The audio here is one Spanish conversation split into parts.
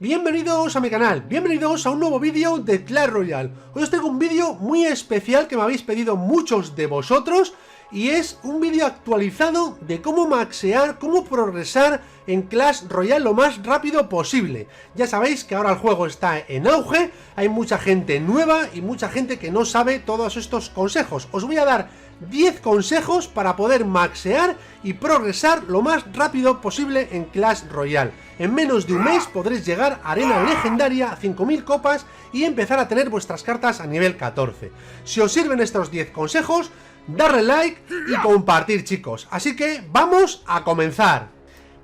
Bienvenidos a mi canal, bienvenidos a un nuevo vídeo de Clash Royale. Hoy os tengo un vídeo muy especial que me habéis pedido muchos de vosotros y es un vídeo actualizado de cómo maxear, cómo progresar en Clash Royale lo más rápido posible. Ya sabéis que ahora el juego está en auge, hay mucha gente nueva y mucha gente que no sabe todos estos consejos. Os voy a dar 10 consejos para poder maxear y progresar lo más rápido posible en Clash Royale. En menos de un mes podréis llegar a arena legendaria, a 5000 copas y empezar a tener vuestras cartas a nivel 14. Si os sirven estos 10 consejos, darle like y compartir, chicos. Así que vamos a comenzar.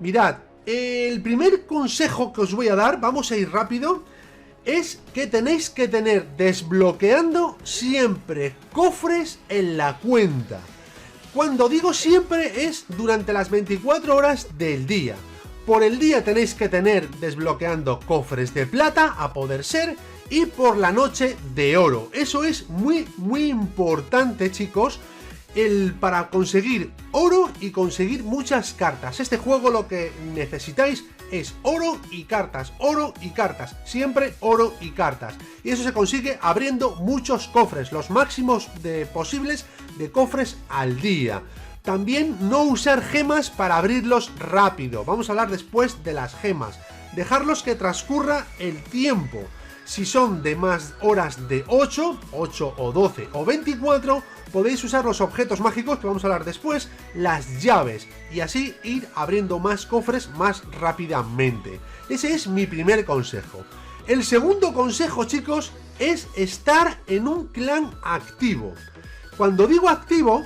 Mirad, el primer consejo que os voy a dar, vamos a ir rápido, es que tenéis que tener desbloqueando siempre cofres en la cuenta. Cuando digo siempre es durante las 24 horas del día. Por el día tenéis que tener desbloqueando cofres de plata a poder ser y por la noche de oro. Eso es muy importante, chicos, para conseguir oro y conseguir muchas cartas. Este juego lo que necesitáis es oro y cartas, siempre oro y cartas. Y eso se consigue abriendo muchos cofres, los máximos posibles de cofres al día. También no usar gemas para abrirlos rápido. Vamos a hablar después de las gemas. Dejarlos que transcurra el tiempo. Si son de más horas de 8 o 12 o 24, podéis usar los objetos mágicos, que vamos a hablar después, las llaves, y así ir abriendo más cofres más rápidamente. Ese es mi primer consejo. El segundo consejo, chicos, es estar en un clan activo. Cuando digo activo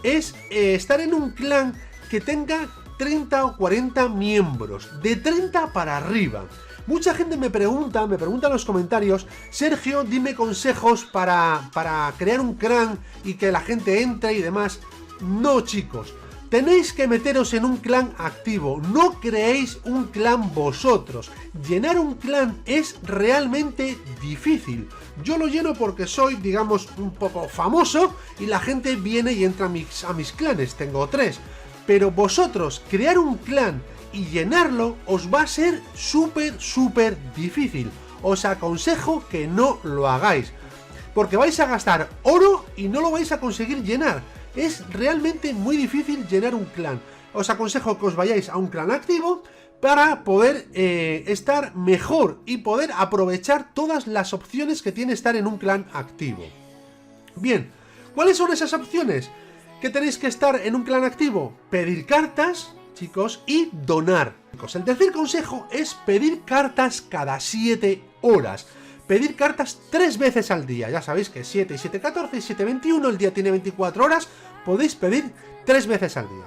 es estar en un clan que tenga 30 o 40 miembros, de 30 para arriba. Mucha gente me pregunta en los comentarios: Sergio, dime consejos para crear un clan y que la gente entre y demás. No, chicos, tenéis que meteros en un clan activo, no creéis un clan vosotros. Llenar un clan es realmente difícil. Yo lo lleno porque soy, digamos, un poco famoso y la gente viene y entra a mis clanes, tengo 3. Pero vosotros, crear un clan y llenarlo os va a ser súper difícil. Os aconsejo que no lo hagáis, porque vais a gastar oro y no lo vais a conseguir llenar. Es realmente muy difícil llenar un clan. Os aconsejo que os vayáis a un clan activo para poder estar mejor y poder aprovechar todas las opciones que tiene estar en un clan activo. Bien, ¿cuáles son esas opciones? ¿Que tenéis que estar en un clan activo? Pedir cartas, chicos, y donar. El tercer consejo es pedir cartas cada 7 horas. Pedir cartas 3 veces al día. Ya sabéis que 7 y 7, 14 y 7, 21, el día tiene 24 horas, podéis pedir 3 veces al día.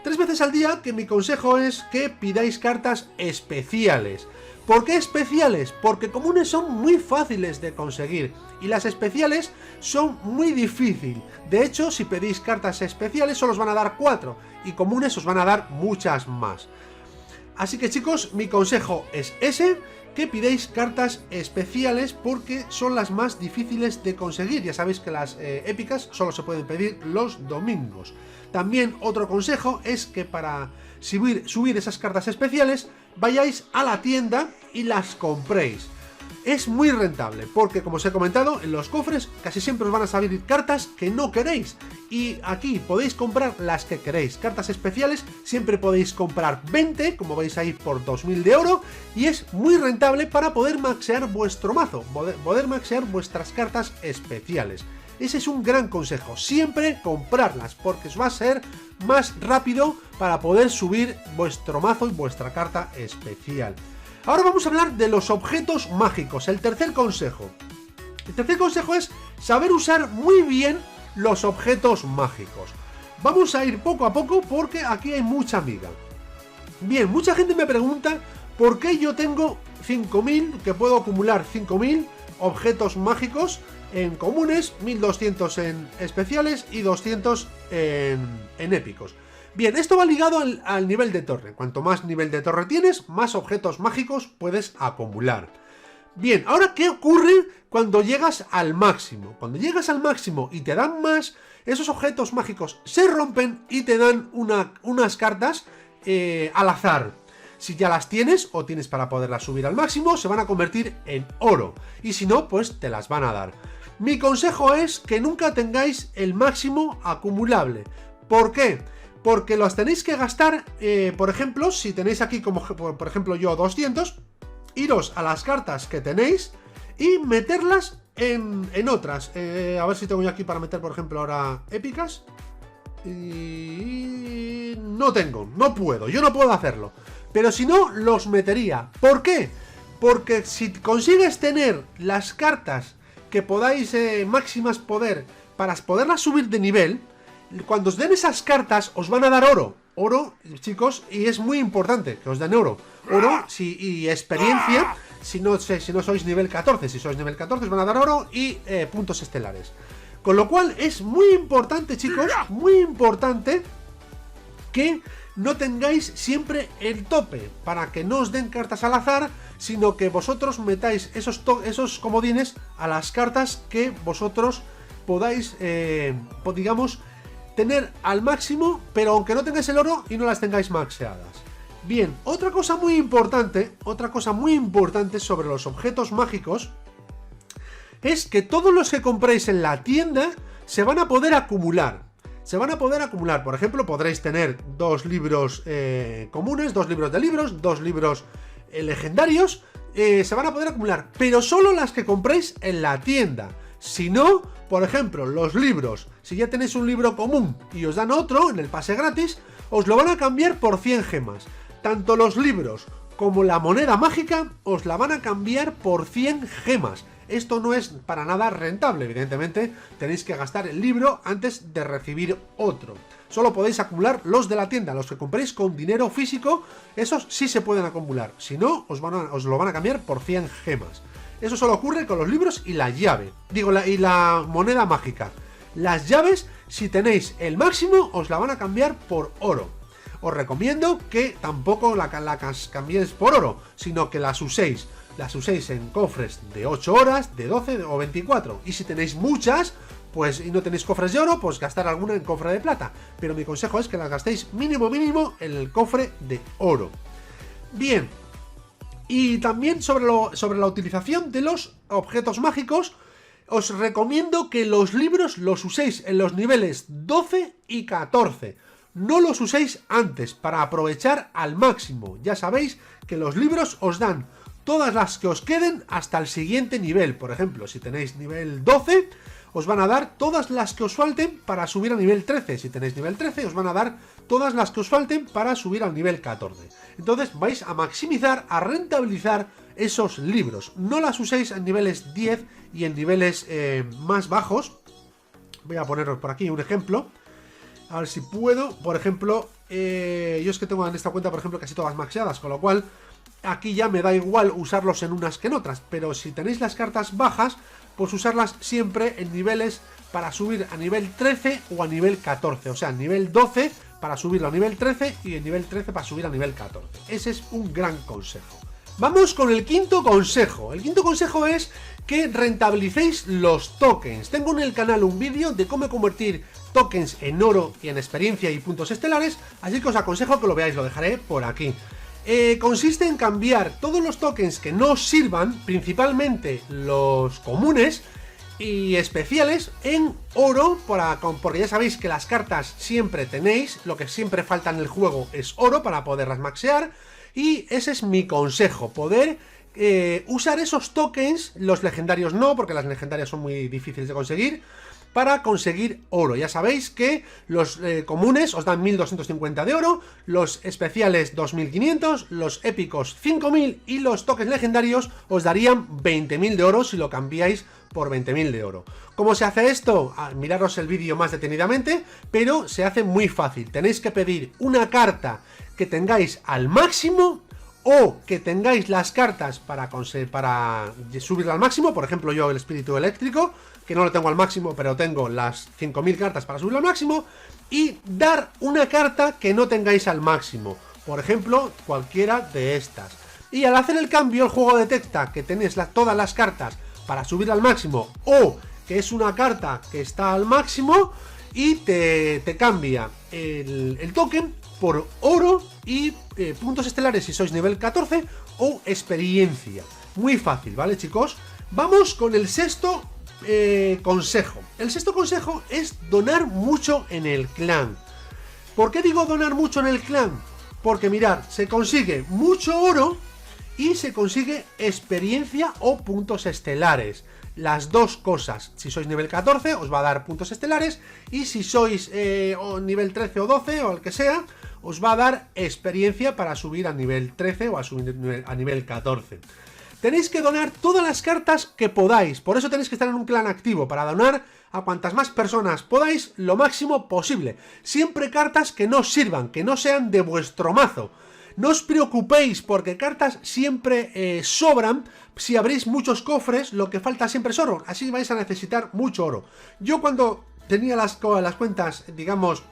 3 veces al día, que mi consejo es que pidáis cartas especiales. ¿Por qué especiales? Porque comunes son muy fáciles de conseguir y las especiales son muy difíciles. De hecho, si pedís cartas especiales solo os van a dar 4 y comunes os van a dar muchas más. Así que, chicos, mi consejo es ese, que pidáis cartas especiales porque son las más difíciles de conseguir. Ya sabéis que las épicas solo se pueden pedir los domingos. También otro consejo es que para subir esas cartas especiales vayáis a la tienda y las compréis. Es muy rentable porque, como os he comentado, en los cofres casi siempre os van a salir cartas que no queréis y aquí podéis comprar las que queréis. Cartas especiales siempre podéis comprar 20, como veis ahí, por 2000 de oro, y es muy rentable para poder maxear vuestro mazo, poder maxear vuestras cartas especiales. Ese es un gran consejo, siempre comprarlas porque os va a ser más rápido para poder subir vuestro mazo y vuestra carta especial. Ahora vamos a hablar de los objetos mágicos, el tercer consejo. El tercer consejo es saber usar muy bien los objetos mágicos. Vamos a ir poco a poco porque aquí hay mucha miga. Bien, mucha gente me pregunta por qué yo tengo 5000, que puedo acumular 5000 objetos mágicos en comunes, 1200 en especiales y 200 en épicos. Bien, esto va ligado al nivel de torre. Cuanto más nivel de torre tienes, más objetos mágicos puedes acumular. Bien, ahora, ¿qué ocurre cuando llegas al máximo? Cuando llegas al máximo y te dan más, esos objetos mágicos se rompen y te dan unas cartas al azar. Si ya las tienes o tienes para poderlas subir al máximo, se van a convertir en oro. Y si no, pues te las van a dar. Mi consejo es que nunca tengáis el máximo acumulable. ¿Por qué? Porque los tenéis que gastar, por ejemplo, si tenéis aquí como por ejemplo yo 200, iros a las cartas que tenéis y meterlas en otras. A ver si tengo yo aquí para meter, por ejemplo, ahora épicas. Y no tengo, no puedo, yo no puedo hacerlo. Pero si no, los metería. ¿Por qué? Porque si consigues tener las cartas que podáis máximas poder para poderlas subir de nivel, cuando os den esas cartas os van a dar oro. Oro, chicos, y es muy importante que os den oro. Oro y experiencia, si no sois nivel 14. Si sois nivel 14 os van a dar oro y puntos estelares. Con lo cual es muy importante, chicos, muy importante que no tengáis siempre el tope, para que no os den cartas al azar, sino que vosotros metáis esos comodines a las cartas que vosotros podáis, digamos, tener al máximo, pero aunque no tengáis el oro y no las tengáis maxeadas. Bien, otra cosa muy importante sobre los objetos mágicos es que todos los que compréis en la tienda se van a poder acumular. Se van a poder acumular, por ejemplo, podréis tener 2 libros comunes, 2 libros de libros, 2 libros legendarios, se van a poder acumular, pero solo las que compréis en la tienda. Si no, por ejemplo, los libros, si ya tenéis un libro común y os dan otro en el pase gratis, os lo van a cambiar por 100 gemas. Tanto los libros como la moneda mágica os la van a cambiar por 100 gemas. Esto no es para nada rentable, evidentemente tenéis que gastar el libro antes de recibir otro. Solo podéis acumular los de la tienda, los que compréis con dinero físico, esos sí se pueden acumular. Si no, os lo van a cambiar por 100 gemas. Eso solo ocurre con los libros y la llave. y la moneda mágica. Las llaves, si tenéis el máximo, os la van a cambiar por oro. Os recomiendo que tampoco la cambiéis por oro, sino que las uséis en cofres de 8 horas, de 12 o 24. Y si tenéis muchas, pues y no tenéis cofres de oro, pues gastar alguna en cofre de plata. Pero mi consejo es que las gastéis mínimo en el cofre de oro. Bien. Y también sobre la utilización de los objetos mágicos, os recomiendo que los libros los uséis en los niveles 12 y 14. No los uséis antes, para aprovechar al máximo. Ya sabéis que los libros os dan todas las que os queden hasta el siguiente nivel. Por ejemplo, si tenéis nivel 12, os van a dar todas las que os falten para subir a nivel 13. Si tenéis nivel 13, os van a dar todas las que os falten para subir al nivel 14. Entonces vais a maximizar, a rentabilizar esos libros. No las uséis en niveles 10 y en niveles más bajos. Voy a poneros por aquí un ejemplo. A ver si puedo. Por ejemplo, yo es que tengo en esta cuenta, por ejemplo, casi todas maxeadas, con lo cual aquí ya me da igual usarlos en unas que en otras. Pero si tenéis las cartas bajas, pues usarlas siempre en niveles para subir a nivel 13 o a nivel 14. O sea, nivel 12 para subirlo a nivel 13 y en nivel 13 para subir a nivel 14. Ese es un gran consejo. Vamos con el quinto consejo. El quinto consejo es que rentabilicéis los tokens. Tengo en el canal un vídeo de cómo convertir tokens en oro y en experiencia y puntos estelares, así que os aconsejo que lo veáis, lo dejaré por aquí. Consiste en cambiar todos los tokens que no os sirvan, principalmente los comunes y especiales, en oro, porque ya sabéis que las cartas siempre tenéis, lo que siempre falta en el juego es oro para poderlas maxear, y ese es mi consejo, poder usar esos tokens, los legendarios no, porque las legendarias son muy difíciles de conseguir, para conseguir oro. Ya sabéis que los comunes os dan 1250 de oro, los especiales 2500, los épicos 5000 y los tokens legendarios os darían 20.000 de oro si lo cambiáis por 20.000 de oro. ¿Cómo se hace esto? Miraros el vídeo más detenidamente, pero se hace muy fácil. Tenéis que pedir una carta que tengáis al máximo o que tengáis las cartas para subirla al máximo. Por ejemplo, yo el espíritu eléctrico, que no lo tengo al máximo, pero tengo las 5000 cartas para subirlo al máximo, y dar una carta que no tengáis al máximo, por ejemplo, cualquiera de estas. Y al hacer el cambio, el juego detecta que tenéis todas las cartas para subir al máximo, o que es una carta que está al máximo, y te cambia el token por oro y puntos estelares si sois nivel 14 o experiencia. Muy fácil, ¿vale, chicos? Vamos con el sexto consejo. El sexto consejo es donar mucho en el clan. ¿Por qué digo donar mucho en el clan? Porque mirad, se consigue mucho oro y se consigue experiencia o puntos estelares. Las dos cosas. Si sois nivel 14 os va a dar puntos estelares y si sois nivel 13 o 12 o el que sea, os va a dar experiencia para subir a nivel 13 o a subir a nivel 14. Tenéis que donar todas las cartas que podáis, por eso tenéis que estar en un clan activo, para donar a cuantas más personas podáis lo máximo posible. Siempre cartas que no sirvan, que no sean de vuestro mazo. No os preocupéis porque cartas siempre sobran. Si abrís muchos cofres, lo que falta siempre es oro, así vais a necesitar mucho oro. Yo cuando tenía las cuentas, digamos,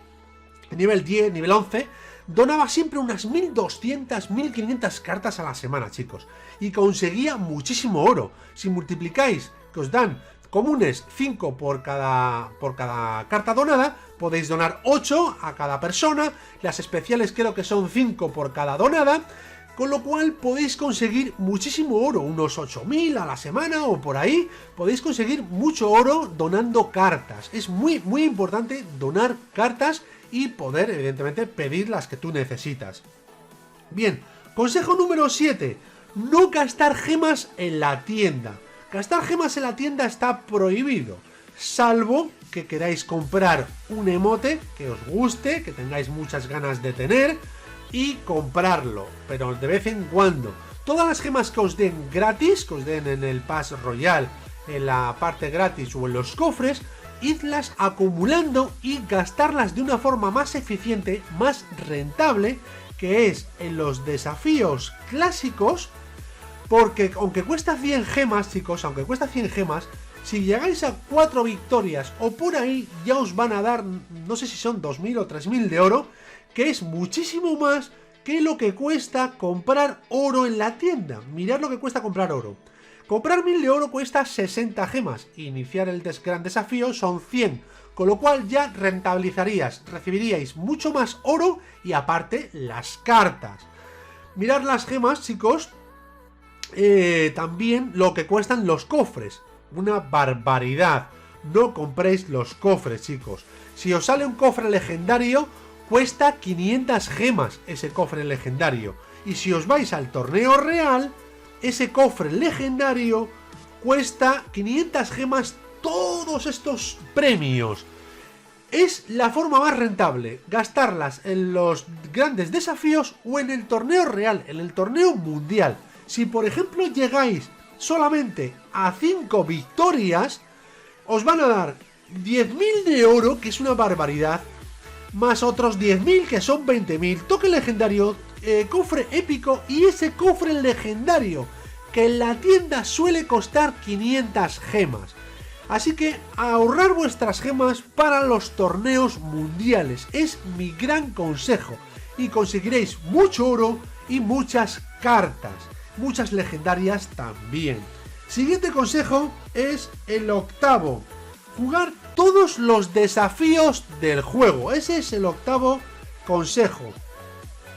nivel 10, nivel 11... donaba siempre unas 1200, 1500 cartas a la semana, chicos. Y conseguía muchísimo oro. Si multiplicáis, que os dan comunes 5 por cada carta donada, podéis donar 8 a cada persona. Las especiales creo que son 5 por cada donada. Con lo cual podéis conseguir muchísimo oro, unos 8000 a la semana o por ahí. Podéis conseguir mucho oro donando cartas. Es muy importante donar cartas y poder, evidentemente, pedir las que tú necesitas. Bien, consejo número 7. No gastar gemas en la tienda. Gastar gemas en la tienda está prohibido, salvo que queráis comprar un emote que os guste, que tengáis muchas ganas de tener y comprarlo, pero de vez en cuando. Todas las gemas que os den gratis, que os den en el Pass Royal, en la parte gratis o en los cofres, idlas acumulando y gastarlas de una forma más eficiente, más rentable, que es en los desafíos clásicos, porque aunque cuesta 100 gemas, chicos, aunque cuesta 100 gemas, si llegáis a 4 victorias o por ahí, ya os van a dar, no sé si son 2000 o 3000 de oro, que es muchísimo más que lo que cuesta comprar oro en la tienda. Mirad lo que cuesta comprar oro. Comprar 1000 de oro cuesta 60 gemas. Iniciar el gran desafío son 100. Con lo cual ya recibiríais mucho más oro y aparte las cartas. Mirad las gemas, chicos. También lo que cuestan los cofres. Una barbaridad. No compréis los cofres, chicos. Si os sale un cofre legendario, cuesta 500 gemas ese cofre legendario. Y si os vais al torneo real, ese cofre legendario cuesta 500 gemas todos estos premios. Es la forma más rentable, gastarlas en los grandes desafíos o en el torneo real, en el torneo mundial. Si por ejemplo llegáis solamente a 5 victorias, os van a dar 10.000 de oro, que es una barbaridad, más otros 10.000 que son 20.000, toque legendario, cofre épico y ese cofre legendario que en la tienda suele costar 500 gemas. Así que ahorrar vuestras gemas para los torneos mundiales es mi gran consejo y conseguiréis mucho oro y muchas cartas, muchas legendarias también. Siguiente consejo es el octavo: jugar todos los desafíos del juego. Ese es el octavo consejo.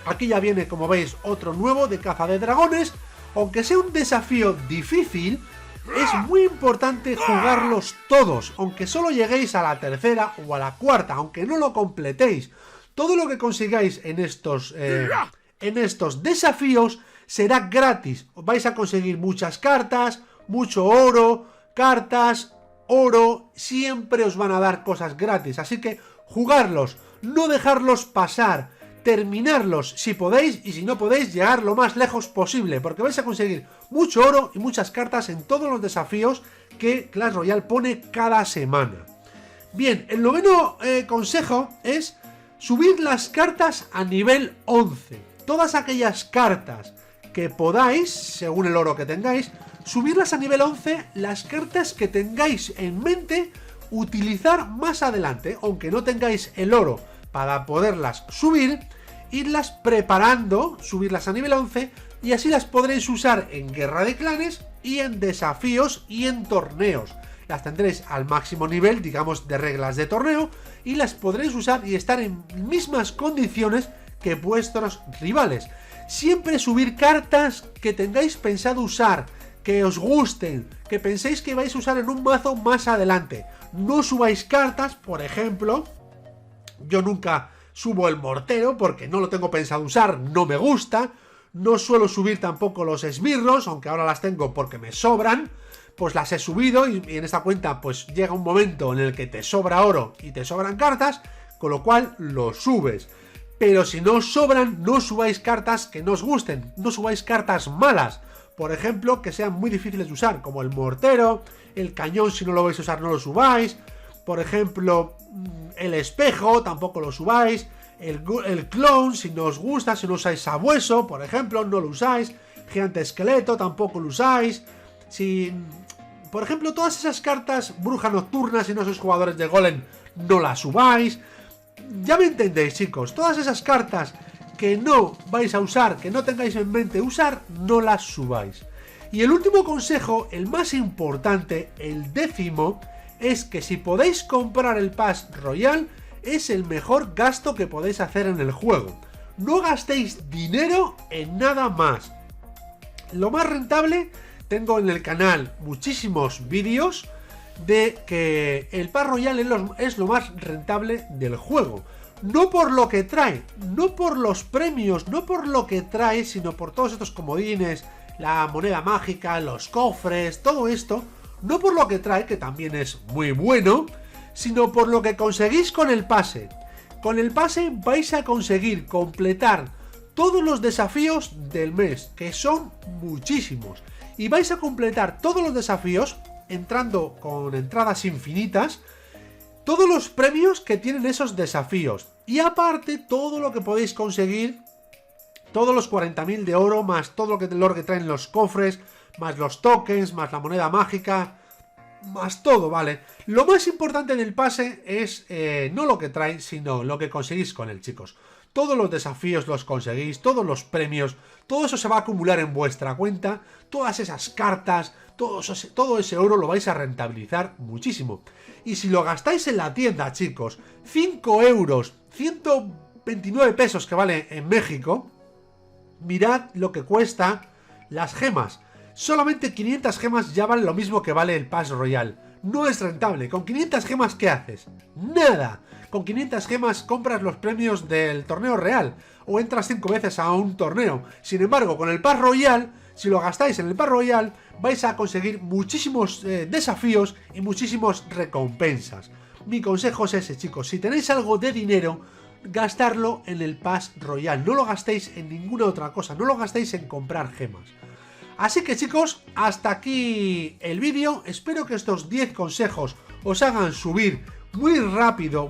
Aquí ya viene, como veis, otro nuevo de caza de dragones. Aunque sea un desafío difícil, es muy importante jugarlos todos, aunque solo lleguéis a la tercera o a la cuarta, aunque no lo completéis. Todo lo que consigáis en estos desafíos será gratis. Vais a conseguir muchas cartas, mucho oro, cartas, oro, siempre os van a dar cosas gratis. Así que jugarlos, no dejarlos pasar, terminarlos si podéis, y si no podéis, llegar lo más lejos posible, porque vais a conseguir mucho oro y muchas cartas en todos los desafíos que Clash Royale pone cada semana. Bien, el noveno consejo es subir las cartas a nivel 11. Todas aquellas cartas que podáis, según el oro que tengáis, subirlas a nivel 11, las cartas que tengáis en mente utilizar más adelante, aunque no tengáis el oro para poderlas subir, irlas preparando, subirlas a nivel 11 y así las podréis usar en Guerra de Clanes y en desafíos y en torneos. Las tendréis al máximo nivel, digamos, de reglas de torneo y las podréis usar y estar en mismas condiciones que vuestros rivales. Siempre subir cartas que tengáis pensado usar, que os gusten, que penséis que vais a usar en un mazo más adelante. No subáis cartas, por ejemplo, yo nunca subo el mortero porque no lo tengo pensado usar, no me gusta. No suelo subir tampoco los esbirros, aunque ahora las tengo porque me sobran. Pues las he subido y en esta cuenta pues llega un momento en el que te sobra oro y te sobran cartas, con lo cual lo subes. Pero si no os sobran, no subáis cartas que no os gusten, no subáis cartas malas. Por ejemplo, que sean muy difíciles de usar, como el mortero, el cañón, si no lo vais a usar no lo subáis. Por ejemplo, el espejo, tampoco lo subáis. El clon, si no os gusta, si no usáis sabueso, por ejemplo, no lo usáis. Gigante esqueleto, tampoco lo usáis. Si, por ejemplo, todas esas cartas, bruja nocturna, si no sois jugadores de golem, no las subáis. Ya me entendéis, chicos, todas esas cartas que no vais a usar, que no tengáis en mente usar, no las subáis. Y el último consejo, el más importante, el 10º, es que si podéis comprar el Pass Royal, es el mejor gasto que podéis hacer en el juego. No gastéis dinero en nada más. Lo más rentable, tengo en el canal muchísimos vídeos de que el Pass Royal es lo más rentable del juego. No por lo que trae, no por los premios, no por lo que trae, sino por todos estos comodines, la moneda mágica, los cofres, todo esto. No por lo que trae, que también es muy bueno, sino por lo que conseguís con el pase. Con el pase vais a conseguir completar todos los desafíos del mes, que son muchísimos. Y vais a completar todos los desafíos entrando con entradas infinitas, todos los premios que tienen esos desafíos. Y aparte todo lo que podéis conseguir, todos los 40.000 de oro, más todo lo que traen los cofres, más los tokens, más la moneda mágica, más todo, ¿vale? Lo más importante del pase es no lo que trae, sino lo que conseguís con él, chicos. Todos los desafíos los conseguís, todos los premios, todo eso se va a acumular en vuestra cuenta, todas esas cartas, todo ese oro lo vais a rentabilizar muchísimo. Y si lo gastáis en la tienda, chicos, 5 euros, 129 pesos que vale en México, mirad lo que cuesta las gemas. Solamente 500 gemas ya valen lo mismo que vale el Pass Royal. No es rentable. ¿Con 500 gemas qué haces? ¡Nada! Con 500 gemas compras los premios del torneo real o entras 5 veces a un torneo. Sin embargo, con el Pass Royal, si lo gastáis en el Pass Royal, vais a conseguir muchísimos desafíos y muchísimas recompensas. Mi consejo es ese, chicos. Si tenéis algo de dinero, gastarlo en el Pass Royal. No lo gastéis en ninguna otra cosa. No lo gastéis en comprar gemas. Así que, chicos, hasta aquí el vídeo. Espero que estos 10 consejos os hagan subir muy rápido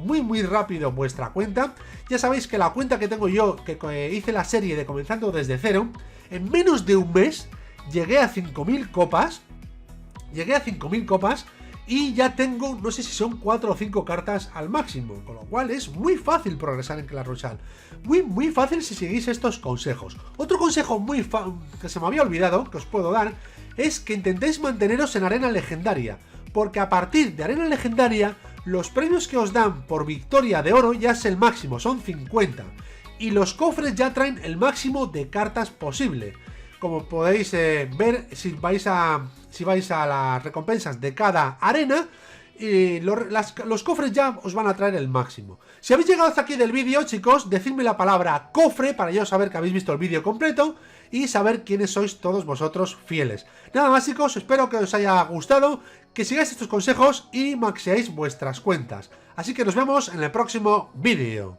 vuestra cuenta. Ya sabéis que la cuenta que tengo yo, que hice la serie de Comenzando desde cero, en menos de un mes llegué a 5.000 copas. Y ya tengo, no sé si son 4 o 5 cartas al máximo, con lo cual es muy fácil progresar en Clash Royale. Muy fácil si seguís estos consejos. Otro consejo que se me había olvidado, que os puedo dar, es que intentéis manteneros en arena legendaria, porque a partir de arena legendaria, los premios que os dan por victoria de oro ya es el máximo, son 50. Y los cofres ya traen el máximo de cartas posible. Como podéis ver, si vais a las recompensas de cada arena, los cofres ya os van a traer el máximo. Si habéis llegado hasta aquí del vídeo, chicos, decidme la palabra cofre para yo saber que habéis visto el vídeo completo y saber quiénes sois todos vosotros fieles. Nada más, chicos, espero que os haya gustado, que sigáis estos consejos y maxeéis vuestras cuentas. Así que nos vemos en el próximo vídeo.